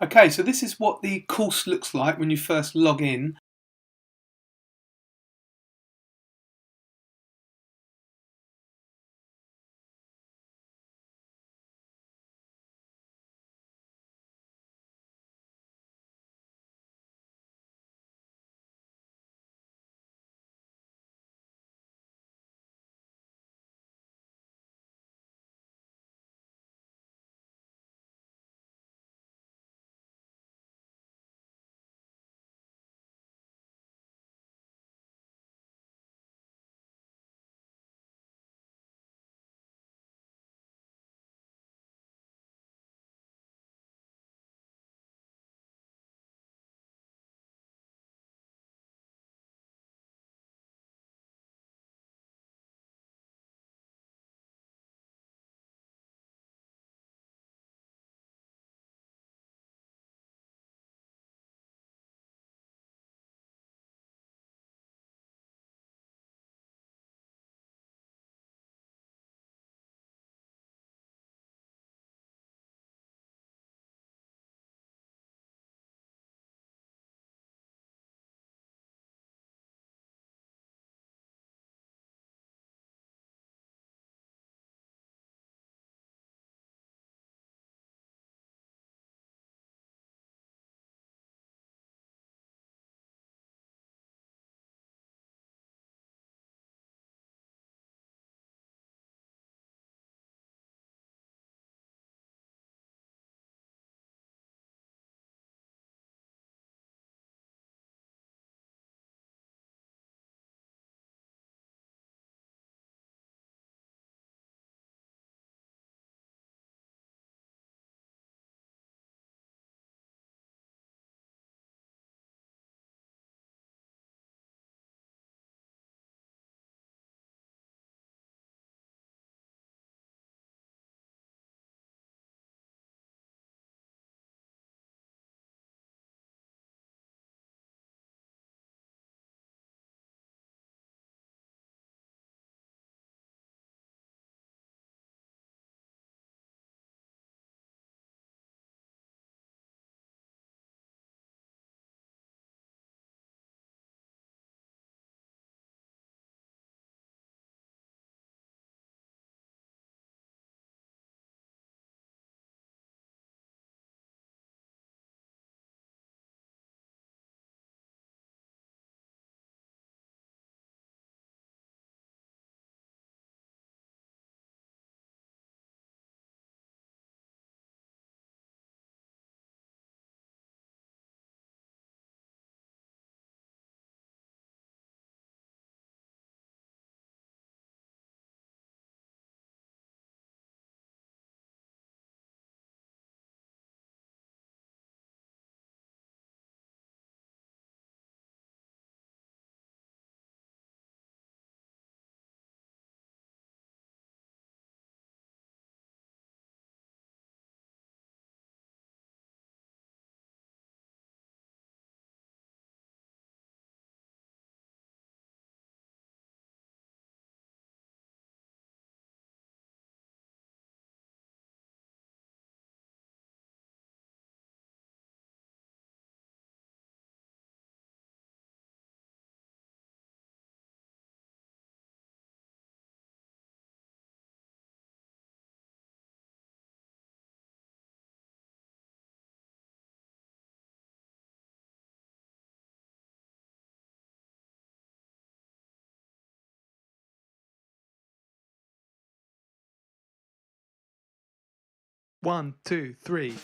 Okay, so this is what the course looks like when you first log in. One, two, three.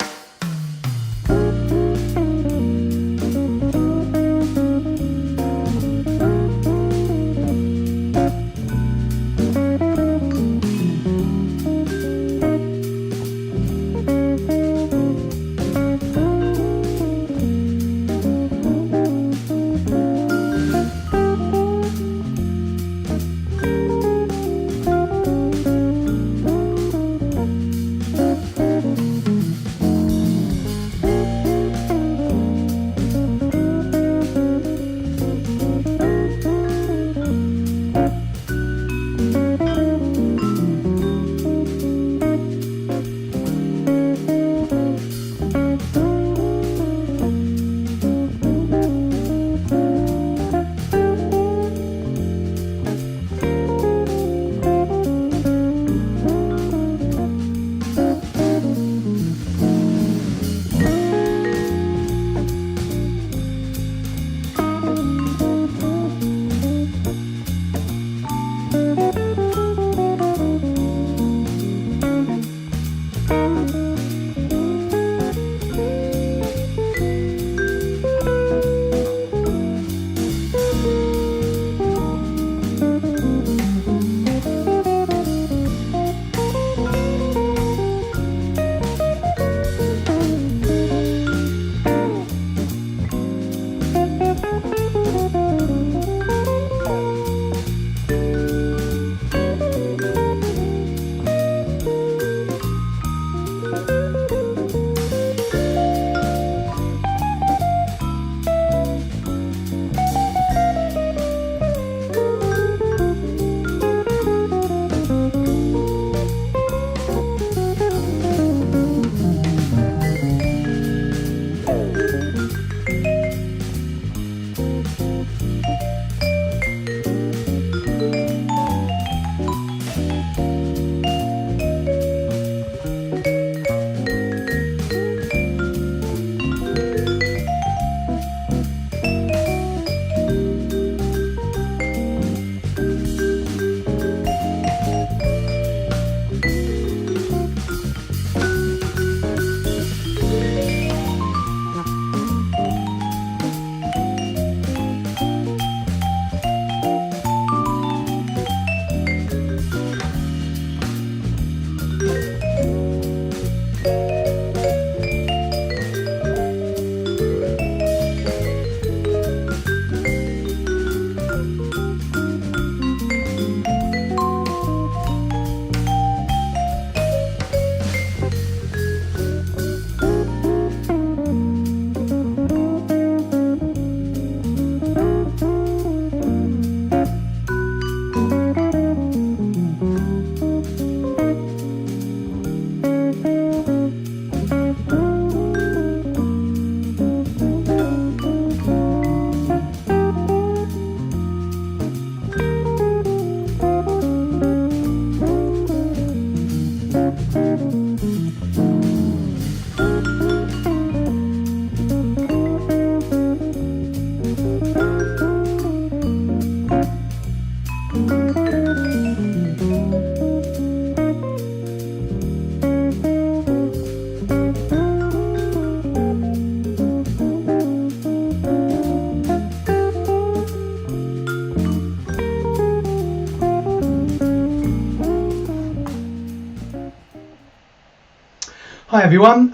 Hi everyone,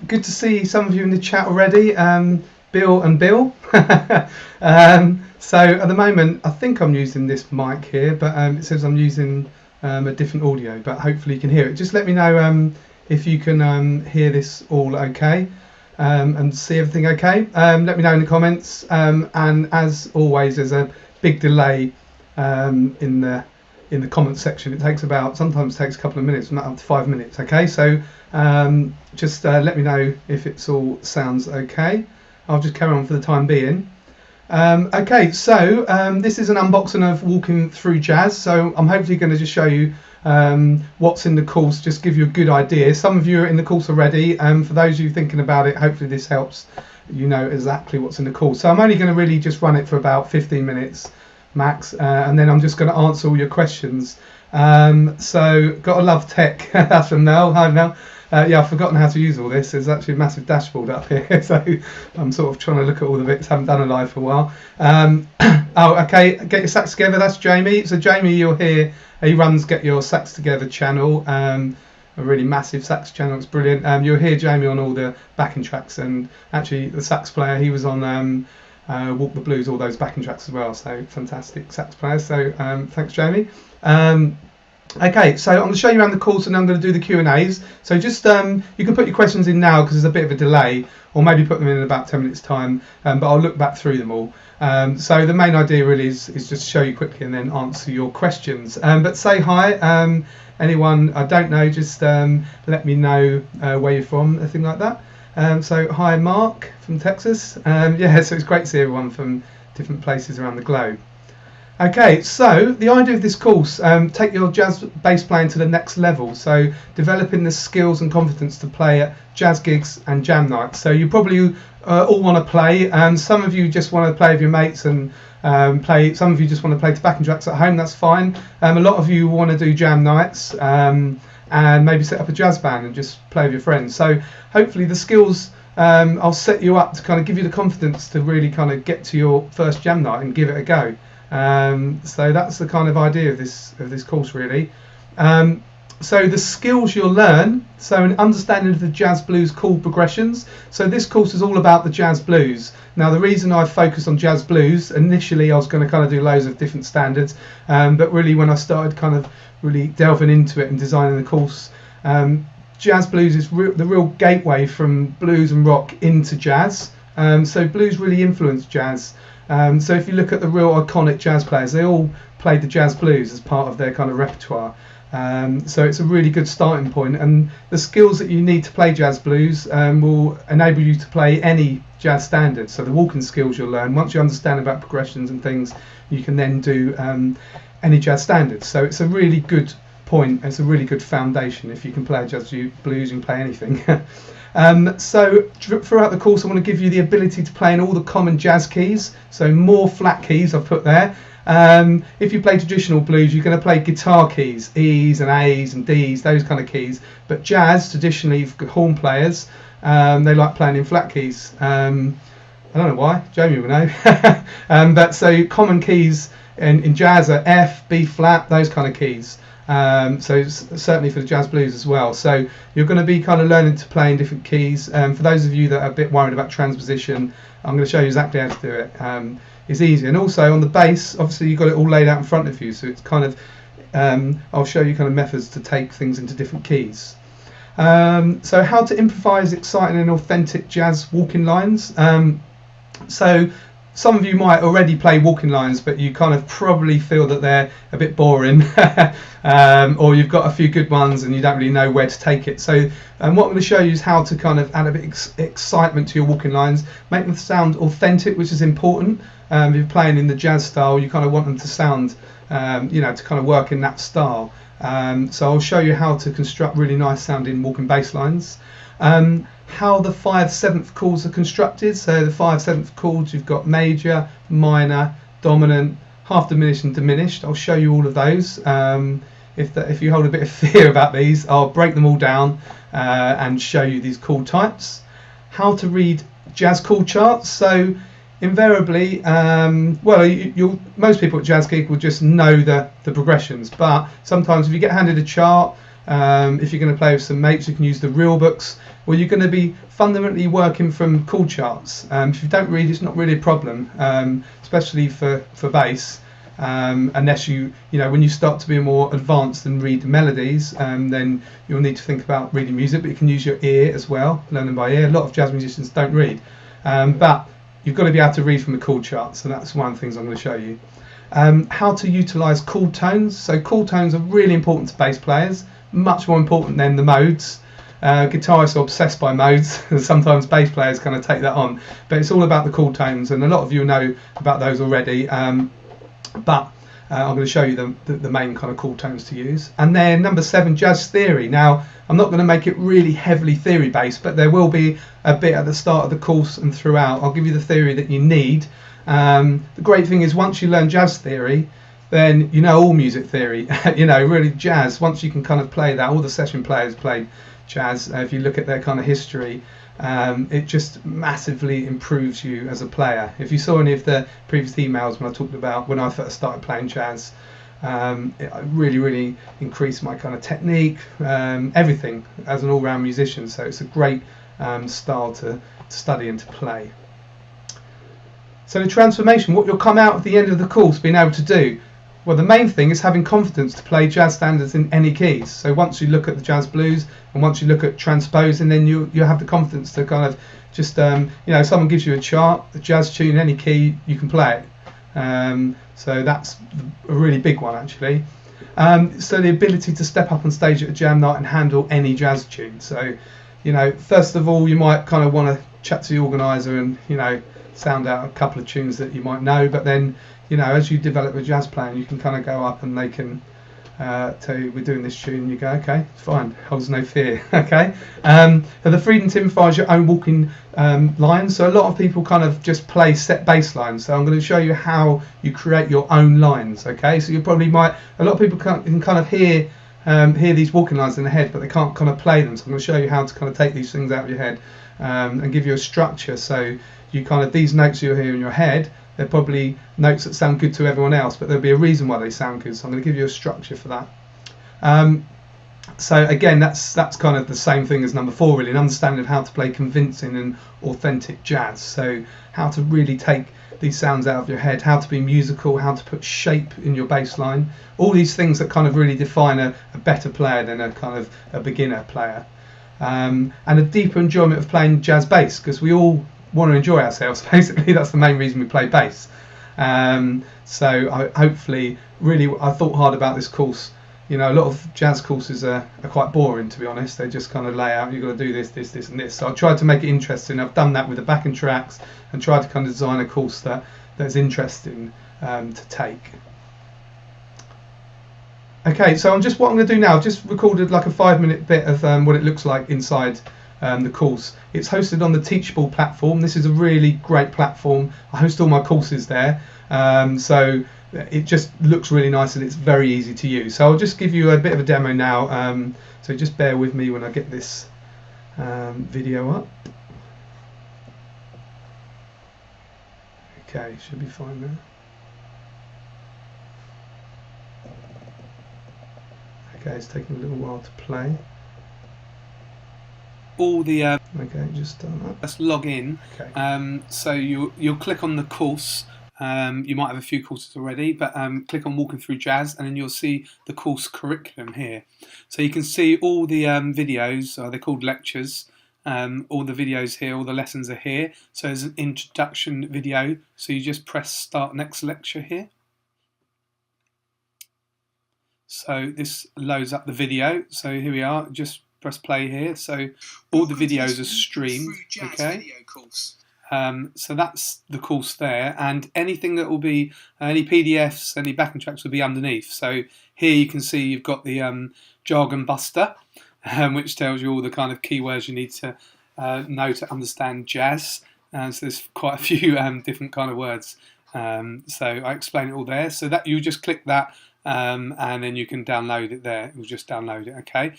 good to see some of you in the chat already, Bill and Bill. So at the moment I think I'm using this mic here, but it says I'm using a different audio, but hopefully you can hear it. Just let me know if you can hear this all okay and see everything okay. Let me know in the comments, and as always there's a big delay in the comment section. It takes sometimes takes a couple of minutes, not up to 5 minutes. Okay, so just let me know if it all sounds okay. I'll just carry on for the time being. Okay, so this is an unboxing of Walkin Thru Jazz. So I'm hopefully going to just show you what's in the course, just give you a good idea. Some of you are in the course already. For those of you thinking about it, hopefully this helps you know exactly what's in the course. So I'm only going to really just run it for about 15 minutes max, and then I'm just going to answer all your questions. So gotta love tech. That's from Mel. Hi Mel. Yeah, I've forgotten how to use all this. There's actually a massive dashboard up here, so I'm sort of trying to look at all the bits. Haven't done a live for a while. Oh, okay. Get your sax together. That's Jamie. So Jamie, you're here. He runs Get Your Sax Together channel. A really massive sax channel. It's brilliant. You'll hear Jamie on all the backing tracks, and actually the sax player, he was on Walk the Blues, all those backing tracks as well. So fantastic sax player. So thanks, Jamie. Okay, so I'm going to show you around the course, and I'm going to do the Q&As. So just you can put your questions in now because there's a bit of a delay, or maybe put them in about 10 minutes time, but I'll look back through them all. So the main idea really is just show you quickly and then answer your questions. But say hi, anyone I don't know, just let me know where you're from, a thing like that. So hi Mark from Texas. Yeah, so it's great to see everyone from different places around the globe. Okay, so the idea of this course, take your jazz bass playing to the next level. So developing the skills and confidence to play at jazz gigs and jam nights. So you probably all want to play, and some of you just want to play with your mates and play. Some of you just want to play to backing tracks at home. That's fine. A lot of you want to do jam nights and maybe set up a jazz band and just play with your friends. So hopefully the skills I'll set you up to kind of give you the confidence to really kind of get to your first jam night and give it a go. So that's the kind of idea of this course really. So the skills you'll learn, so an understanding of the jazz blues chord progressions. So this course is all about the jazz blues. Now the reason I focused on jazz blues, initially I was going to kind of do loads of different standards, but really when I started kind of really delving into it and designing the course, jazz blues is the real gateway from blues and rock into jazz. So blues really influenced jazz. So if you look at the real iconic jazz players, they all played the jazz blues as part of their kind of repertoire. So it's a really good starting point, and the skills that you need to play jazz blues will enable you to play any jazz standard. So the walking skills you'll learn, once you understand about progressions and things, you can then do any jazz standards. So it's a really good point, it's a really good foundation. If you can play jazz blues, you can play anything. So throughout the course I want to give you the ability to play in all the common jazz keys, so more flat keys I've put there. If you play traditional blues, you're going to play guitar keys, E's and A's and D's, those kind of keys. But jazz, traditionally, for horn players, they like playing in flat keys. I don't know why, Jamie will know. But so common keys in jazz are F, B flat, those kind of keys. So certainly for the jazz blues as well. So you're going to be kind of learning to play in different keys. For those of you that are a bit worried about transposition, I'm going to show you exactly how to do it. It's easy, and also on the bass, obviously you've got it all laid out in front of you, so it's kind of I'll show you kind of methods to take things into different keys. So how to improvise exciting and authentic jazz walking lines. So some of you might already play walking lines, but you kind of probably feel that they're a bit boring, or you've got a few good ones and you don't really know where to take it. So what I'm going to show you is how to kind of add a bit of excitement to your walking lines, make them sound authentic, which is important. If you're playing in the jazz style, you kind of want them to sound, you know, to kind of work in that style. So I'll show you how to construct really nice sounding walking bass lines. How the 5/7 chords are constructed. So the 5/7 chords, you've got major, minor, dominant, half diminished and diminished. I'll show you all of those. If you hold a bit of fear about these, I'll break them all down and show you these chord types. How to read jazz chord charts. So invariably, most people at Jazz Geek will just know the progressions, but sometimes if you get handed a chart, if you're going to play with some mates, you can use the real books. Well, you're going to be fundamentally working from chord charts. If you don't read, it's not really a problem, especially for bass. Unless when you start to be more advanced and read melodies, then you'll need to think about reading music, but you can use your ear as well, learning by ear. A lot of jazz musicians don't read, but you've got to be able to read from the chord chart, so that's one of the things I'm going to show you. How to utilise chord tones. So chord tones are really important to bass players, much more important than the modes. Guitarists are obsessed by modes, and sometimes bass players kind of take that on, but it's all about the chord tones, and a lot of you know about those already. But I'm going to show you the main kind of chord tones to use. And then number 7, jazz theory. Now, I'm not going to make it really heavily theory based, but there will be a bit at the start of the course and throughout. I'll give you the theory that you need. The great thing is once you learn jazz theory, then you know all music theory. Really jazz. Once you can kind of play that, all the session players play jazz. If you look at their kind of history, it just massively improves you as a player. If you saw any of the previous emails when I talked about when I first started playing jazz, it really increased my kind of technique, everything as an all-round musician. So it's a great style to study and to play. So the transformation, what you'll come out at the end of the course being able to do. Well, the main thing is having confidence to play jazz standards in any keys. So once you look at the jazz blues and once you look at transposing, then you have the confidence to kind of just, someone gives you a chart, a jazz tune in any key, you can play it. So that's a really big one, actually. So the ability to step up on stage at a jam night and handle any jazz tune. So, first of all, you might kind of want to chat to the organiser and, sound out a couple of tunes that you might know, but then as you develop a jazz playing, you can kind of go up and they can tell you we're doing this tune, and you go, okay, fine, holds no fear. Okay. The freedom to improvise your own walking lines. So a lot of people kind of just play set bass lines, so I'm going to show you how you create your own lines. Okay, so a lot of people can kind of hear these walking lines in the head, but they can't kind of play them. So I'm going to show you how to kind of take these things out of your head and give you a structure. So you kind of, these notes you'll hear in your head, they're probably notes that sound good to everyone else, but there'll be a reason why they sound good. So I'm going to give you a structure for that. So again, that's kind of the same thing as number 4, really, an understanding of how to play convincing and authentic jazz. So how to really take these sounds out of your head, how to be musical, how to put shape in your bass line, all these things that kind of really define a better player than a kind of a beginner player. And a deeper enjoyment of playing jazz bass, because we all want to enjoy ourselves. Basically, that's the main reason we play bass. So hopefully, really, I thought hard about this course. A lot of jazz courses are quite boring, to be honest. They just kind of lay out, you've got to do this, this, this and this. So I tried to make it interesting. I've done that with the backing tracks and tried to kind of design a course that's interesting to take. Okay, so what I'm going to do now, I've just recorded like a 5-minute bit of what it looks like inside the course. It's hosted on the Teachable platform. This is a really great platform. I host all my courses there, so it just looks really nice and it's very easy to use. So I'll just give you a bit of a demo now, so just bear with me when I get this video up. Okay, should be fine there. Okay, it's taking a little while to play. All the Okay, just done that. let's log in. Okay. So you'll click on the course. You might have a few courses already, but click on Walkin Thru Jazz, and then you'll see the course curriculum here. So you can see all the videos. They're called lectures. All the videos here, all the lessons are here. So there's an introduction video. So you just press Start Next Lecture here. So this loads up the video. So here we are. Just press play here. So all the videos are streamed. Okay. So that's the course there, and anything that will be any PDFs, any backing tracks will be underneath. So here you can see you've got the jargon buster, which tells you all the kind of keywords you need to know to understand jazz. So there's quite a few different kind of words. So I explain it all there. So that you just click that. And then you can download it there. It will just download it, okay?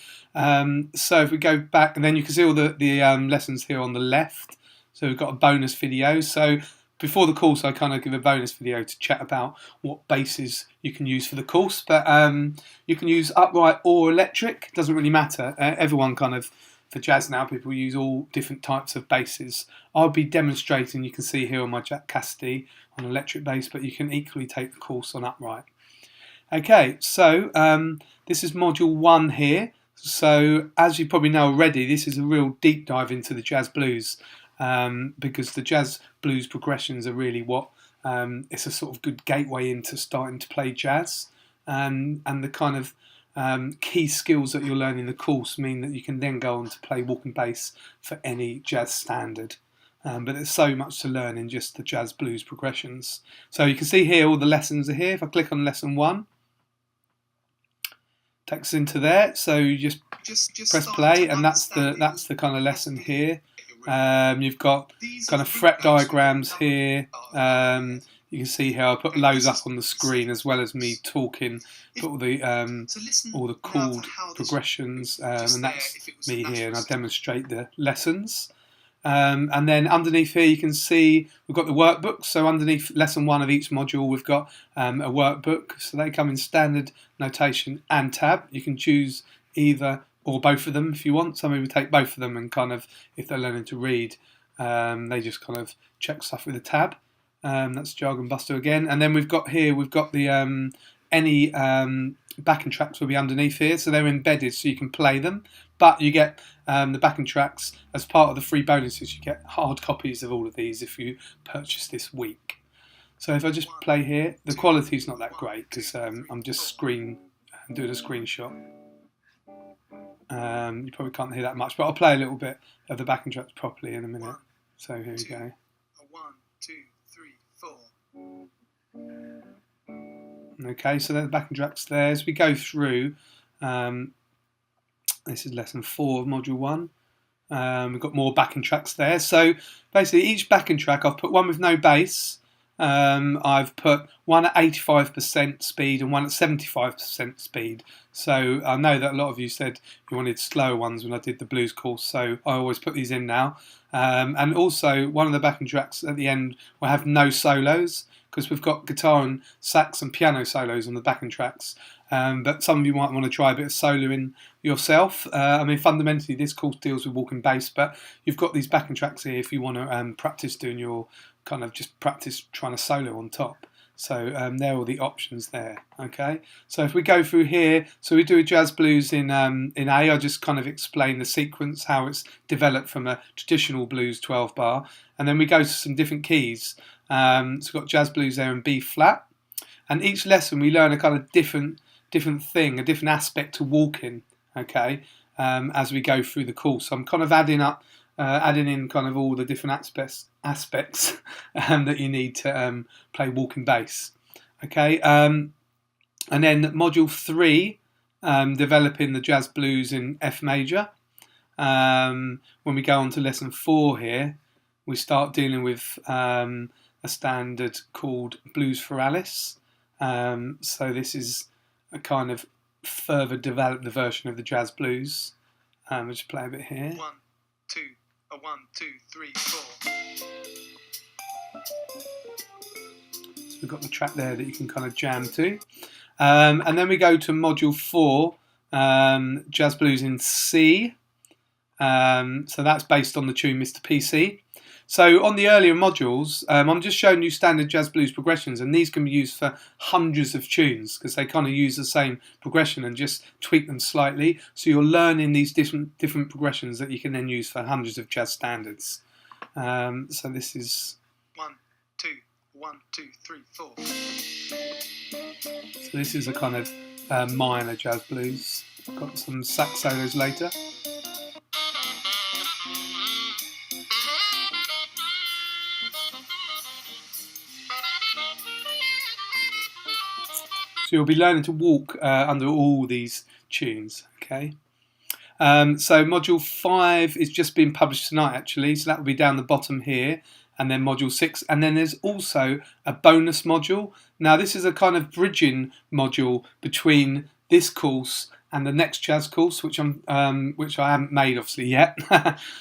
So if we go back, and then you can see all the lessons here on the left. So we've got a bonus video. So before the course, I kind of give a bonus video to chat about what basses you can use for the course. But you can use upright or electric. Doesn't really matter. Everyone kind of, for jazz now, people use all different types of basses. I'll be demonstrating, you can see here on my Jack Cassidy, on electric bass, but you can equally take the course on upright. Okay, so this is module 1 here. So as you probably know already, this is a real deep dive into the jazz blues, because the jazz blues progressions are really what it's a sort of good gateway into starting to play jazz, and the kind of key skills that you'll learn in the course mean that you can then go on to play walking bass for any jazz standard. But there's so much to learn in just the jazz blues progressions. So you can see here all the lessons are here. If I click on lesson 1, takes us into there. So you just press play, and that's the kind of lesson here. You've got kind of fret diagrams here. You can see here I put loads up on the screen as well as me talking. Put all the chord progressions, and that's me here, and I demonstrate the lessons. And then underneath here you can see we've got the workbook. So underneath lesson 1 of each module we've got a workbook. So they come in standard, notation and tab. You can choose either or both of them if you want. Some people take both of them and kind of, if they're learning to read, they just kind of check stuff with the tab. That's Jargon Buster again. And then we've got the any backing tracks will be underneath here, so they're embedded so you can play them, but you get the backing tracks as part of the free bonuses. You get hard copies of all of these if you purchase this week. So if I just play here, the quality is not that great because I'm just doing a screenshot. You probably can't hear that much, but I'll play a little bit of the backing tracks properly in a minute. So here we go. 1, 2, 3, 4. Okay, so the backing tracks there. As we go through, this is lesson 4 of module 1. We've got more backing tracks there. So basically each backing track, I've put one with no bass. I've put one at 85% speed and one at 75% speed. So I know that a lot of you said you wanted slower ones when I did the blues course, so I always put these in now. And also one of the backing tracks at the end will have no solos, because we've got guitar and sax and piano solos on the backing tracks. But some of you might want to try a bit of soloing yourself. I mean, fundamentally this course deals with walking bass, but you've got these backing tracks here if you want to practice doing your kind of just practice trying to solo on top. So there are all the options there. Okay, so if we go through here, so we do a jazz blues in A. I just kind of explain the sequence, how it's developed from a traditional blues 12 bar, and then we go to some different keys. So we've got jazz blues there in B flat, and each lesson we learn a kind of different thing, a different aspect to walking. Okay, as we go through the course, so I'm kind of adding in kind of all the different aspects that you need to play walking bass. Okay, and then module 3, developing the jazz blues in F major. When we go on to lesson 4 here, we start dealing with a standard called Blues for Alice. So this is a kind of further developed the version of the jazz blues. We'll just play a bit here. 1, 2, 1, 2, 3, 4. So we've got the track there that you can kind of jam to. And then we go to module 4, jazz blues in C. So that's based on the tune Mr. PC. So on the earlier modules, I'm just showing you standard jazz blues progressions, and these can be used for hundreds of tunes because they kind of use the same progression and just tweak them slightly. So you're learning these different progressions that you can then use for hundreds of jazz standards. So this is 1, 2, 1, 2, 3, 4. So this is a kind of minor jazz blues. Got some sax solos later. So you'll be learning to walk under all these tunes. Okay. So module 5 is just being published tonight actually, so that will be down the bottom here, and then module 6, and then there's also a bonus module. Now this is a kind of bridging module between this course and the next jazz course, which I haven't made obviously yet.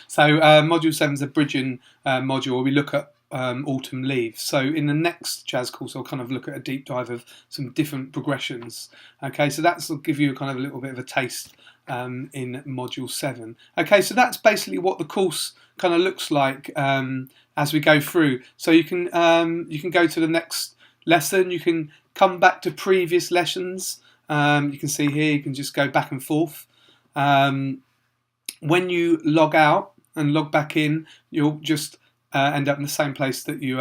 So module 7 is a bridging module where we look at autumn leaves. So in the next jazz course I'll kind of look at a deep dive of some different progressions. Okay, so that'll give you kind of a little bit of a taste in module 7. Okay, so that's basically what the course kind of looks like as we go through. So you can go to the next lesson, you can come back to previous lessons. You can see here, you can just go back and forth. When you log out and log back in, you'll just end up in the same place that you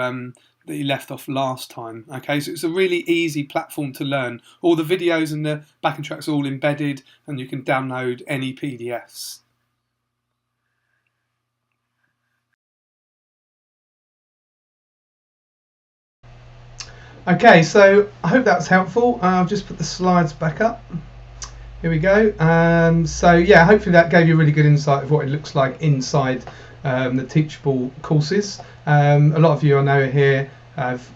left off last time. Okay, so it's a really easy platform to learn. All the videos and the backing tracks are all embedded, and you can download any PDFs. Okay, so I hope that's helpful. I'll just put the slides back up. Here we go. So yeah, hopefully that gave you a really good insight of what it looks like inside the Teachable courses. A lot of you I know here have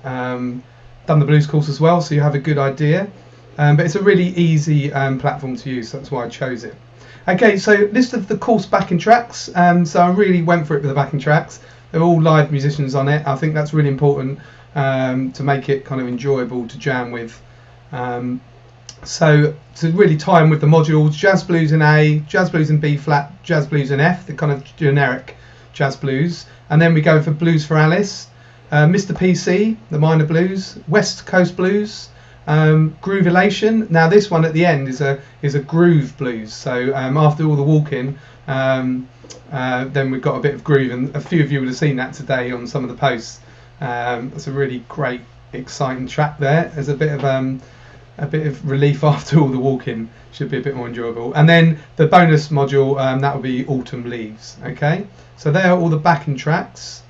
done the blues course as well, so you have a good idea. But it's a really easy platform to use, so that's why I chose it. Okay, so list of the course backing tracks. So I really went for it with the backing tracks. They're all live musicians on it. I think that's really important to make it kind of enjoyable to jam with. So to really tie in with the modules, jazz blues in A, jazz blues in B flat, jazz blues in F, the kind of generic jazz blues. And then we go for Blues for Alice, Mr. PC, the minor blues, West Coast blues, Groove Elation. Now this one at the end is a groove blues. So after all the walking, then we've got a bit of groove, and a few of you would have seen that today on some of the posts. It's a really great, exciting track there. There's a bit of relief after all the walking. Should be a bit more enjoyable. And then the bonus module, that will be Autumn Leaves. Okay, so there are all the backing tracks.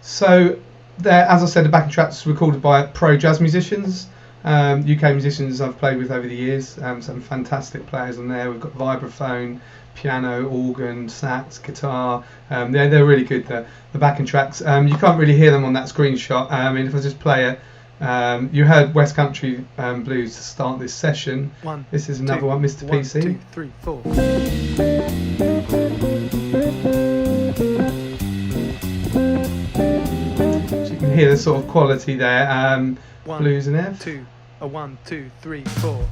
So there, as I said, the backing tracks recorded by pro jazz musicians, UK musicians I've played with over the years. Some fantastic players on there. We've got vibraphone, piano, organ, sax, guitar. They're really good, the backing tracks. You can't really hear them on that screenshot. I mean, if I just play it, you heard West Country Blues to start this session. This is another one, Mr. PC. 1, 2, 3, 4. So you can hear the sort of quality there. Blues and F. 1, 2, 3, 4.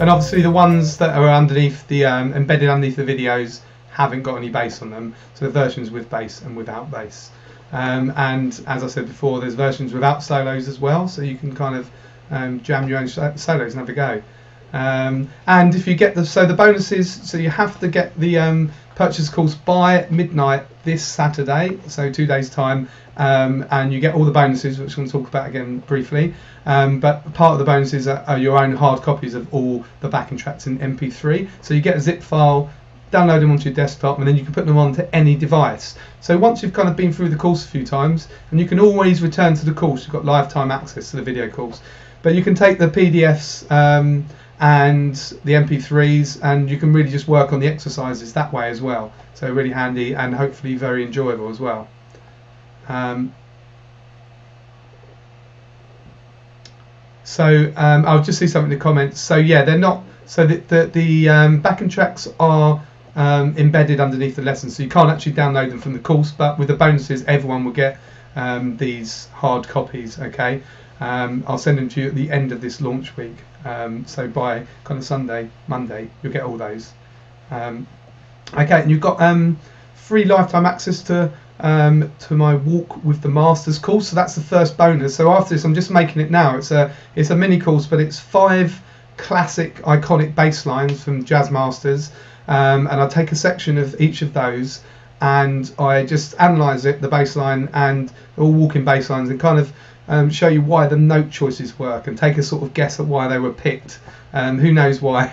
And obviously the ones that are underneath the embedded underneath the videos haven't got any bass on them, so the versions with bass and without bass. And as I said before, there's versions without solos as well, so you can kind of jam your own solos and have a go. And if you get the bonuses, so you have to get the purchase course by midnight this Saturday, so 2 days time, and you get all the bonuses, which I'm going to talk about again briefly. But part of the bonuses are your own hard copies of all the backing tracks in MP3. So you get a zip file, download them onto your desktop, and then you can put them onto any device. So once you've kind of been through the course a few times, and you can always return to the course, you've got lifetime access to the video course. But you can take the PDFs and the MP3s, and you can really just work on the exercises that way as well. So really handy and hopefully very enjoyable as well. So I'll just see something in the comments. So yeah, they're not. So the backing tracks are embedded underneath the lesson, so you can't actually download them from the course. But with the bonuses, everyone will get these hard copies. Okay, I'll send them to you at the end of this launch week. So by kind of Sunday, Monday, you'll get all those. Okay, and you've got free lifetime access to my Walk with the Masters course. So that's the first bonus. So after this, I'm just making it now. It's a mini course, but it's 5 classic iconic bass lines from jazz masters, and I take a section of each of those and I just analyze it, the bass line and all walking bass lines, and kind of show you why the note choices work and take a sort of guess at why they were picked. Who knows why,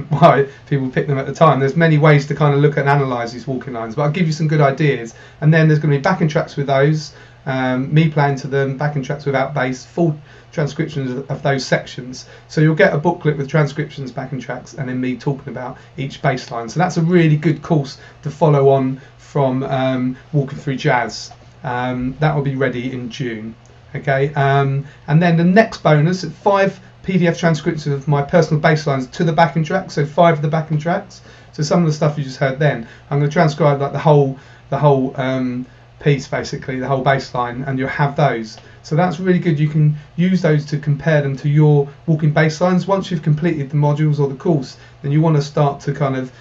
why people pick them at the time. There's many ways to kind of look and analyse these walking lines, but I'll give you some good ideas. And then there's going to be backing tracks with those, me playing to them, backing tracks without bass, full transcriptions of those sections. So you'll get a booklet with transcriptions, backing tracks, and then me talking about each bass line. So that's a really good course to follow on from Walkin Thru Jazz. That will be ready in June. Okay, and then the next bonus, 5 PDF transcriptions of my personal bass lines to the backing track. So 5 of the backing tracks. So some of the stuff you just heard then, I'm going to transcribe like the whole piece, basically the whole bass line, and you'll have those. So that's really good. You can use those to compare them to your walking bass lines. Once you've completed the modules or the course, then you want to start to kind of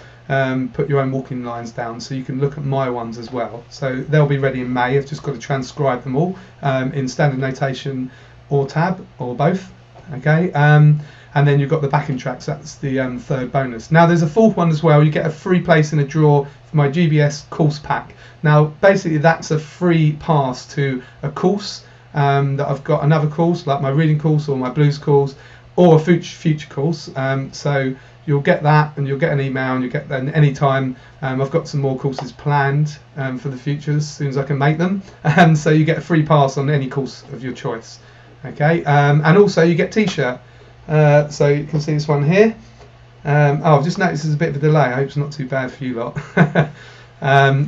put your own walking lines down, so you can look at my ones as well. So they'll be ready in May. I've just got to transcribe them all in standard notation or tab or both. Okay, and then you've got the backing tracks. That's the 3rd bonus. Now there's a 4th one as well. You get a free place in a draw for my GBS course pack. Now basically that's a free pass to a course that I've got, another course like my reading course or my blues course or a future course. So you'll get that, and you'll get an email, and you'll get that any time. I've got some more courses planned for the future as soon as I can make them. So you get a free pass on any course of your choice. Okay, and also you get t-shirt. So you can see this one here. I've just noticed there's a bit of a delay. I hope it's not too bad for you lot.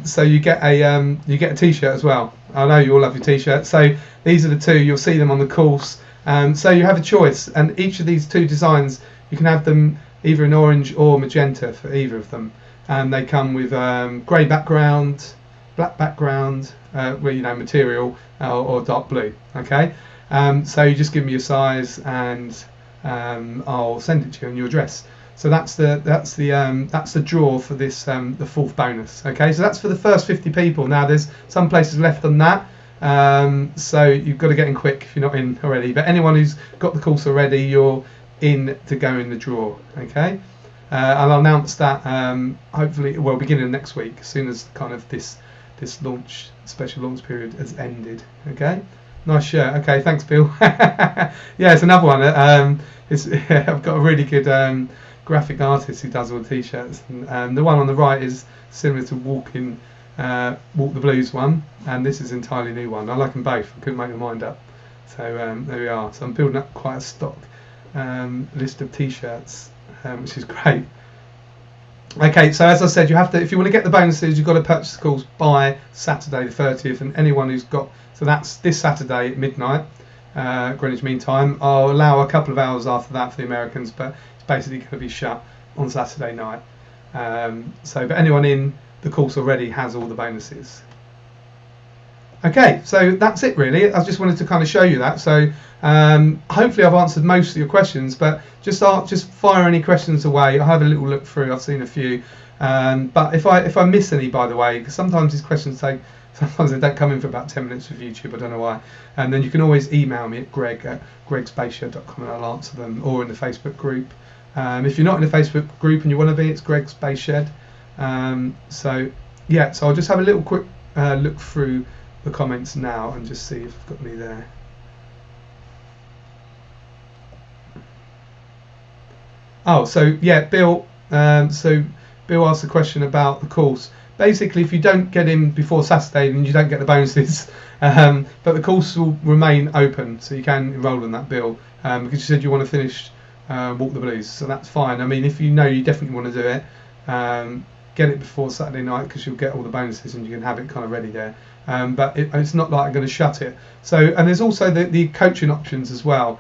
So you get a t-shirt as well. I know you all love your t-shirts. So these are the 2. You'll see them on the course. So you have a choice, and each of these 2 designs you can have them either in orange or magenta for either of them. And they come with grey background, black background, material, or dark blue. Okay. So you just give me your size, and I'll send it to you on your address. So that's the draw for this the 4th bonus. Okay, so that's for the first 50 people. Now there's some places left on that, so you've got to get in quick if you're not in already. But anyone who's got the course already, you're in to go in the draw. Okay, and I'll announce that hopefully, well, beginning of next week, as soon as kind of this special launch period has ended. Okay. Nice shirt. Okay, thanks, Bill. Yeah, it's another one. I've got a really good graphic artist who does all the t-shirts. And the one on the right is similar to Walk the Blues one, and this is an entirely new one. I like them both. I couldn't make my mind up. So there we are. So I'm building up quite a stock list of t-shirts, which is great. Okay, so as I said, you have to, if you want to get the bonuses, you've got to purchase the course by Saturday the 30th, and anyone who's got, so that's this Saturday at midnight, Greenwich Mean Time. I'll allow a couple of hours after that for the Americans, but it's basically going to be shut on Saturday night. But anyone in the course already has all the bonuses. Okay, so that's it really. I just wanted to kind of show you that. So hopefully I've answered most of your questions, but just fire any questions away. I'll have a little look through. I've seen a few, but if I miss any, by the way, because sometimes these questions sometimes they don't come in for about 10 minutes with YouTube. I don't know why. And then you can always email me at greg@gregsspaceshed.com and I'll answer them, or in the Facebook group. If you're not in the Facebook group and you want to be, it's Greg Space Shed. So I'll just have a little quick look through the comments now and just see if I've got any there. Oh, so yeah, Bill. So Bill asked a question about the course. Basically, if you don't get in before Saturday, then you don't get the bonuses. But the course will remain open, so you can enrol in that, Bill, because you said you want to finish Walk the Blues, so that's fine. I mean, if you know you definitely want to do it, get it before Saturday night, because you'll get all the bonuses and you can have it kind of ready there. But it's not like I'm going to shut it. So, and there's also the coaching options as well.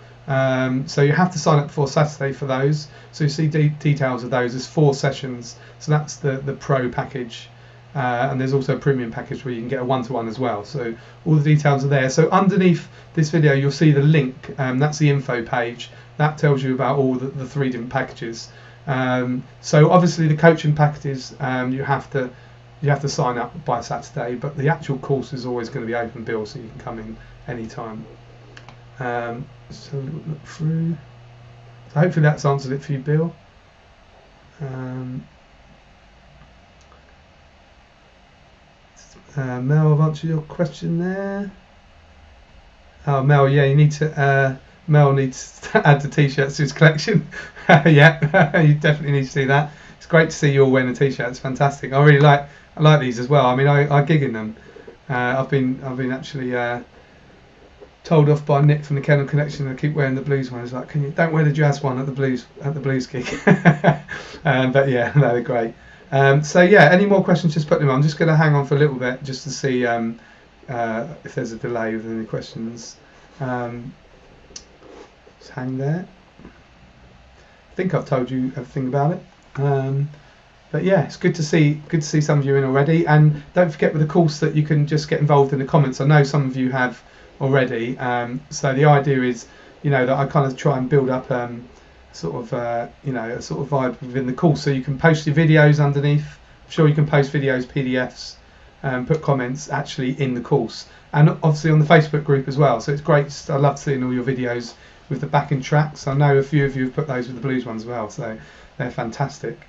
So you have to sign up before Saturday for those. So you see details of those. There's 4 sessions. So that's the pro package. And there's also a premium package where you can get a one-to-one as well. So all the details are there. So underneath this video, you'll see the link. That's the info page. That tells you about all the 3 different packages. So obviously the coaching packages, you have to sign up by Saturday, but the actual course is always going to be open, Bill, so you can come in anytime. So look through. So hopefully that's answered it for you, Bill. Mel, I've answered your question there. Oh, Mel, yeah, you need to. Mel needs to add the t-shirts to his collection. Yeah, you definitely need to see that. It's great to see you all wearing the t-shirt. It's fantastic. I like these as well. I mean, I gig in them. I've been actually told off by Nick from the Kennel Connection. I keep wearing the blues one. He's like, don't wear the jazz one at the blues gig. But yeah, they're great. So yeah, any more questions? Just put them on. I'm just going to hang on for a little bit just to see if there's a delay with any questions. Just hang there. I think I've told you everything about it. But yeah, it's good to see some of you in already. And don't forget with the course that you can just get involved in the comments. I know some of you have already. So the idea is, that I kind of try and build up a sort of vibe within the course. So you can post your videos underneath. I'm sure you can post videos, PDFs, put comments actually in the course, and obviously on the Facebook group as well. So it's great. I love seeing all your videos with the backing tracks. I know a few of you have put those with the blues ones as well, so they're fantastic.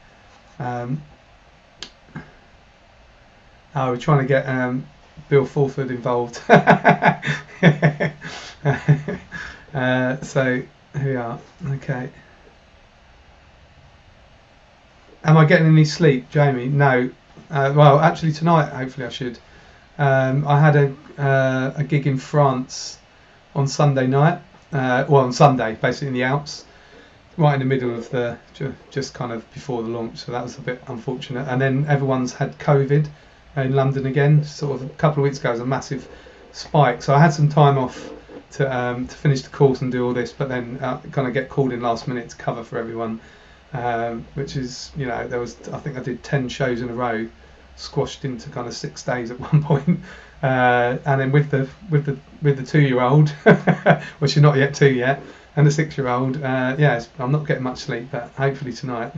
We're trying to get Bill Fulford involved. So here we are. Okay. Am I getting any sleep, Jamie? No. Well, actually tonight, hopefully I should. I had a gig in France on Sunday night. On Sunday, basically in the Alps, right in the middle of just kind of before the launch. So that was a bit unfortunate. And then everyone's had COVID in London again. Sort of a couple of weeks ago, was a massive spike. So I had some time off to finish the course and do all this, but then kind of get called in last minute to cover for everyone. Which is, I think I did 10 shows in a row, squashed into kind of 6 days at one point. And then with the 2-year-old, which is not yet 2 yet, and the 6-year-old, I'm not getting much sleep, but hopefully tonight.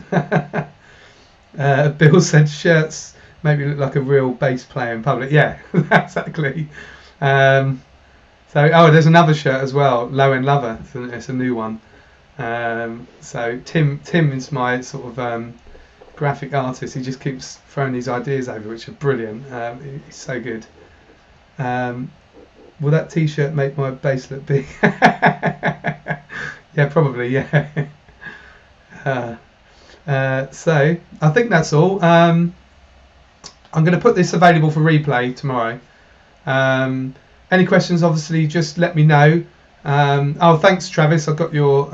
Bill said shirts make me look like a real bass player in public. Yeah, exactly. There's another shirt as well, Low End Lover. It's a new one. So Tim is my sort of graphic artist. He just keeps throwing these ideas over, which are brilliant. He's so good. Will that t-shirt make my bass look big? Yeah, probably, yeah. So I think that's all. I'm going to put this available for replay tomorrow. Any questions, obviously, just let me know. Thanks, Travis. I got your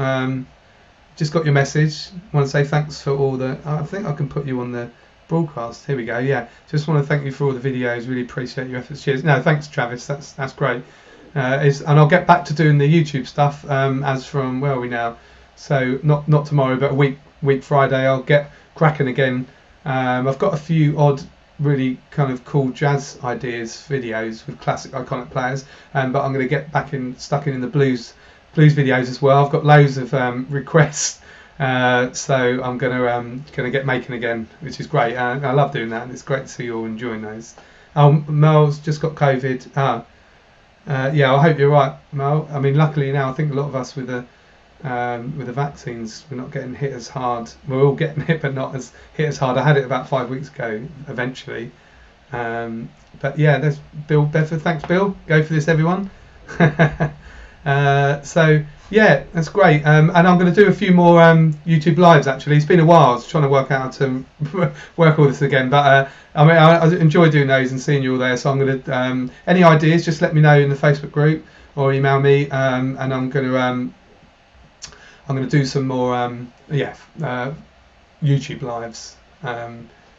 just got your message. I want to say thanks for all the. I think I can put you on the broadcast. Here we go. Yeah, just want to thank you for all the videos. Really appreciate your efforts. Cheers. No, thanks, Travis. That's great. And I'll get back to doing the YouTube stuff as from where are we now? So not tomorrow, but a week Friday. I'll get cracking again. I've got a few odd, really kind of cool jazz ideas videos with classic iconic players, but I'm going to get stuck in the blues videos as well. I've got loads of requests, so I'm going to get making again, which is great. I love doing that, and it's great to see you all enjoying those. Mel's just got COVID. Yeah, I hope you're right, Mel. I mean, luckily now I think a lot of us with the vaccines, we're not getting hit as hard. We're all getting hit, but not hit as hard. I had it about 5 weeks ago, eventually. But yeah, there's Bill Bedford. Thanks, Bill. Go for this, everyone. So yeah, that's great. And I'm going to do a few more YouTube lives. Actually, it's been a while. I was trying to work out how to work all this again, but I enjoy doing those and seeing you all there. So I'm going to any ideas, just let me know in the Facebook group or email me, and I'm going to do some more YouTube lives.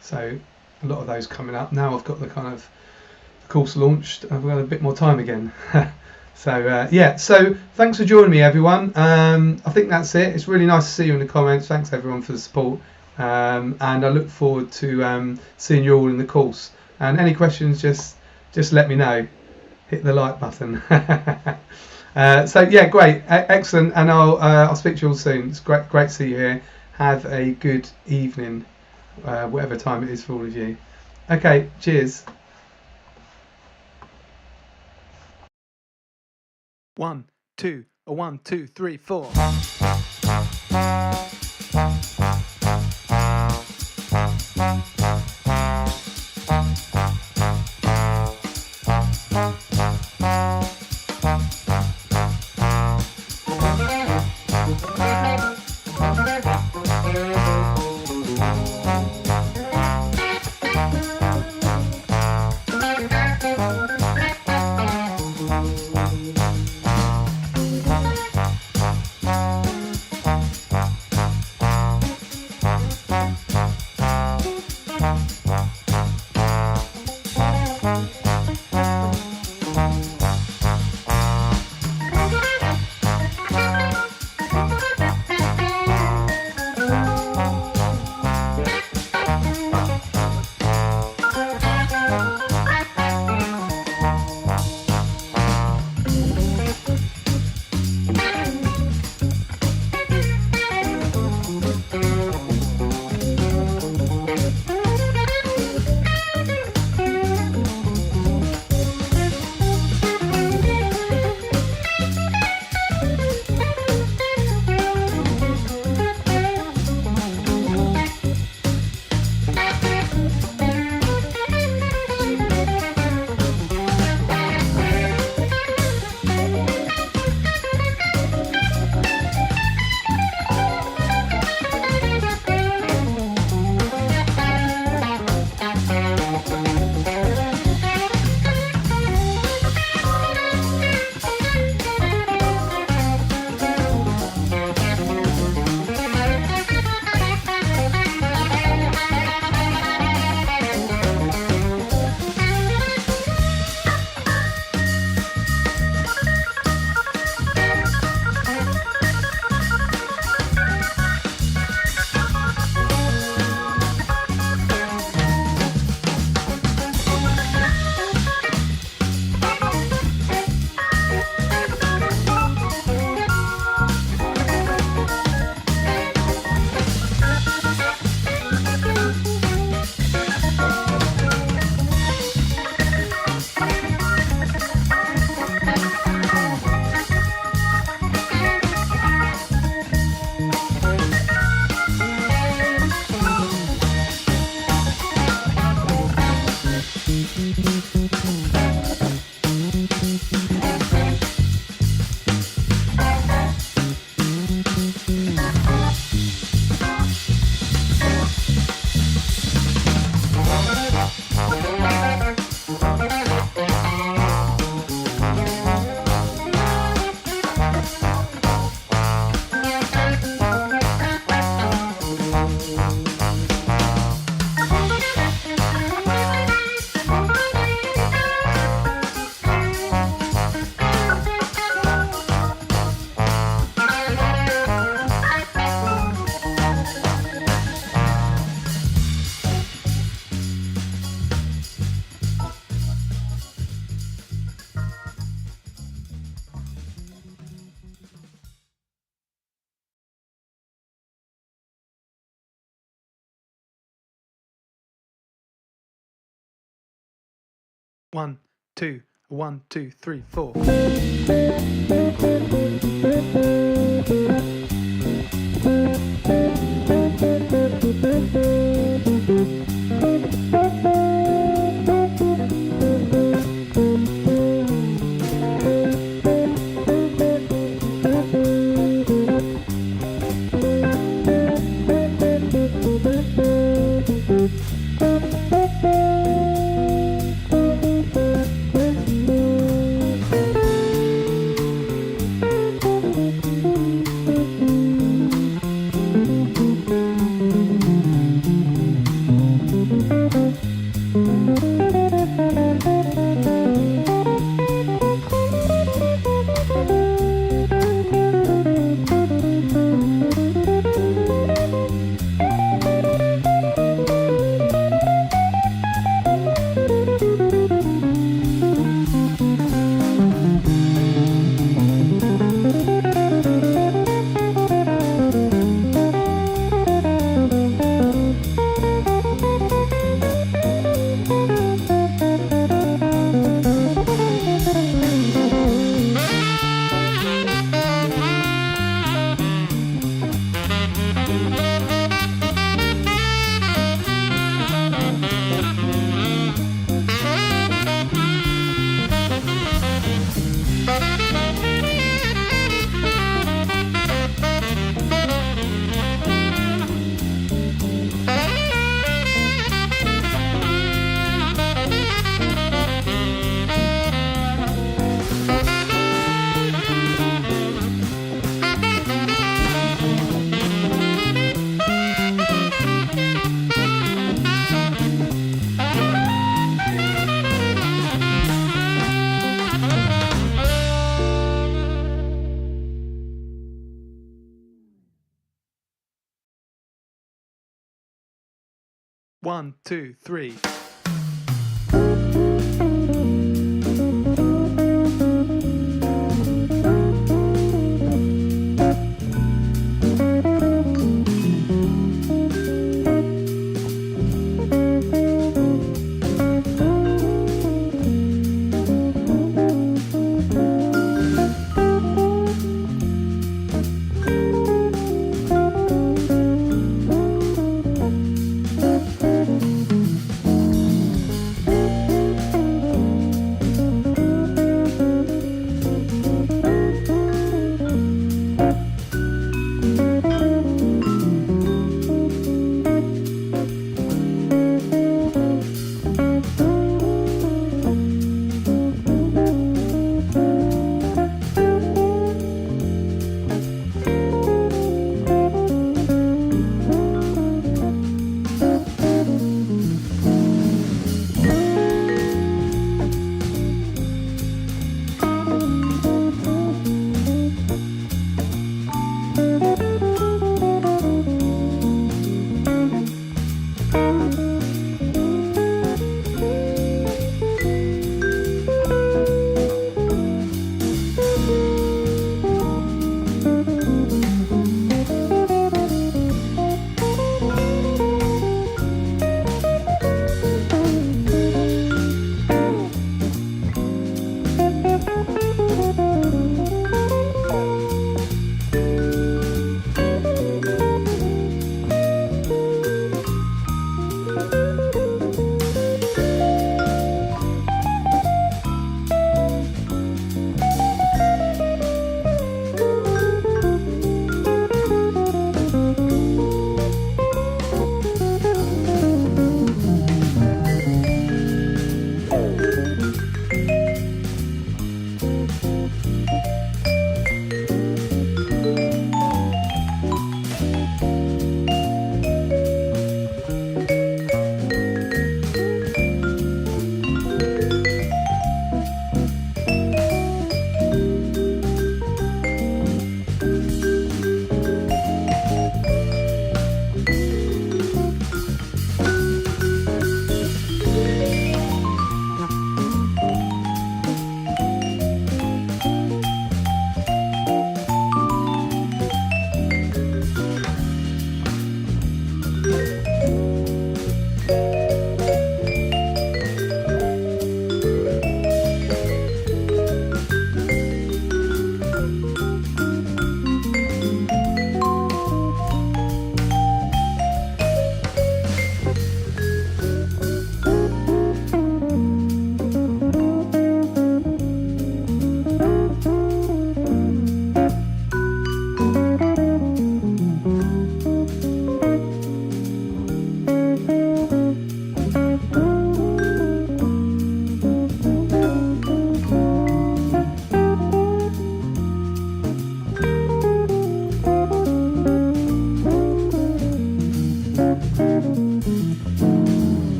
So a lot of those coming up now. I've got the kind of course launched. I've got a bit more time again. So so thanks for joining me, everyone. I think that's it. It's really nice to see you in the comments. Thanks everyone for the support, and I look forward to seeing you all in the course. And any questions, just let me know. Hit the like button. So yeah, great, excellent, and I'll speak to you all soon. It's great to see you here. Have a good evening, whatever time it is for all of you. Okay, cheers. 1, 2, 1, 2, 3, 4. 1, 2, 1, 2, 3, 4. One, two, three.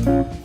Bye.